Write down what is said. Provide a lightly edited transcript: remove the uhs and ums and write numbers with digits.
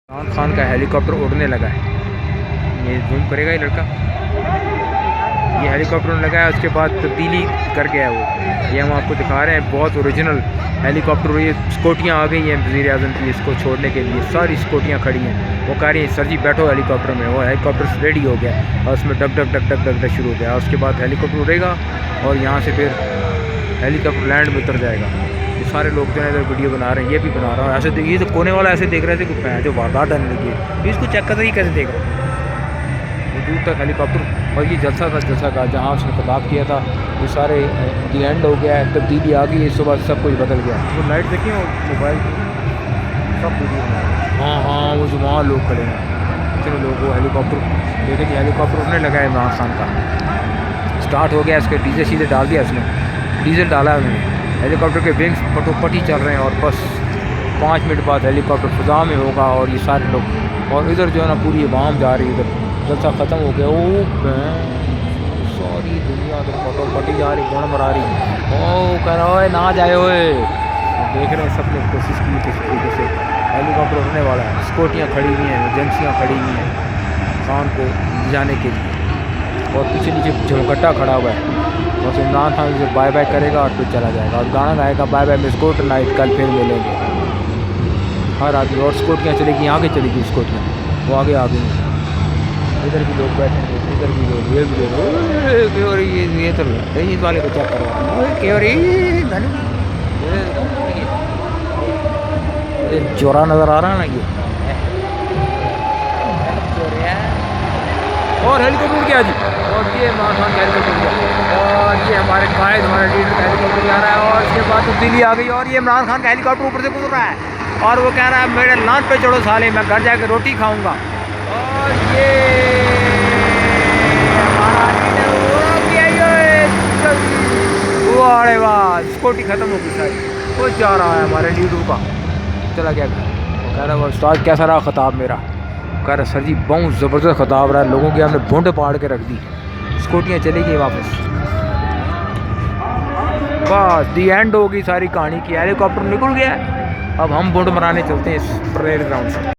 इमरान खान का हेलीकॉप्टर उड़ने लगा है। ये जूम करेगा ये लड़का। ये हेलीकॉप्टर उड़ने लगा है, उसके बाद तब्दीली कर गया है वो। ये हम आपको दिखा रहे हैं, बहुत ओरिजिनल हेलीकॉप्टर। ये स्कूटियाँ आ गई हैं वज़ीर आज़म की इसको छोड़ने के लिए, सारी स्कूटियाँ खड़ी हैं। वो कह रही हैं सर जी बैठो हेलीकॉप्टर में। वो हेलीकॉप्टर रेडी हो गया और उसमें डग डग डग डग डग डग शुरू हो गया। उसके बाद हेलीकॉप्टर उड़ेगा और यहाँ से फिर हेलीकॉप्टर लैंड में उतर जाएगा। ये सारे लोग जो है इधर वीडियो बना रहे हैं, ये भी बना रहा है। ऐसे ये तो कोने वाला ऐसे देख रहे थे कि जो वारदात डालने लगी है, इसको चेक कर रही कैसे देख रहा है ये दूर तक हेलीकॉप्टर। और ये जलसा का जहाँ उसने खिताब किया था, ये सारे दी एंड हो गया है, तब्दीली आ गई है, इस बाद सब कुछ बदल गया। वो लाइट देखिए मोबाइल सब वीडियो बना रहे हैं। हाँ वो जो वहाँ लोग खड़े हैं, इतने लोग। वो हेलीकॉप्टर देखे कि हेलीकॉप्टर उड़ने लगा है इमरान खान का। स्टार्ट हो गया, इसके डीजल सीधे डाल दिया उसने, डीजल डाला है उन्होंने। हेलीकॉप्टर के विंग्स पटोपटी चल रहे हैं और बस 5 मिनट बाद हेलीकॉप्टर फ़िज़ा में होगा। और ये सारे लोग, और इधर जो है ना पूरी आवाम जा रही है, इधर जलसा ख़त्म हो गया। ओ सारी दुनिया इधर पटोपटी जा रही, गुण मरा रही। ओ कह रहा है ना जाए ओए। देख रहे हैं सब ने कोशिश की किस तरीके से हेलीकॉप्टर उड़ने वाला है। स्कूटियाँ खड़ी हुई हैं, एजेंसियाँ खड़ी हुई हैं खान को जाने के लिए, और पीछे नीचे झमकट्टा खड़ा हुआ है। बस इमरान खान से बाय बाय करेगा और फिर चला जाएगा और गाना गाएगा bye bye miss good night, कल फिर मिलेंगे। हर आदमी, और स्कूटियाँ चलेगी, आगे चलेगी स्कूटियाँ, वो आगे आ गई हैं। इधर भी लोग बैठे हैं, इधर भी लोग, ये भी लोग। और ये तो इस वाले को चेक करवा चोरा नज़र आ रहा है ना ये। और हेलीकॉप्टर उड़ गया जी, और ये इमरान खान का हेलीकॉप्टर उड़ गया, और ये हमारे कायद, हमारे लीडर का हेलीकॉप्टर जा रहा है। और इसके बाद तब्दीली आ गई, और ये इमरान खान का हेलीकॉप्टर ऊपर से गुजर रहा है और वो कह रहा है मेरे लान पे चढ़ो साले, मैं घर जाकर रोटी खाऊंगा। और ये हमारा अरे वाह, स्कूटी ख़त्म हो गई सारी। वो जा रहा है हमारे लीडर का, चला गया घर। वो कह रहा है उस्ताद कैसा रहा खिताब मेरा। कह रहा सर जी बहुत ज़बरदस्त खिताब रहा है, लोगों की हमने भूंड पाड़ के रख दी। स्कूटियाँ चली गई वापस, बस दी एंड हो गई सारी कहानी की। हेलीकॉप्टर निकल गया, अब हम भूंड मराने चलते हैं इस परेड ग्राउंड से।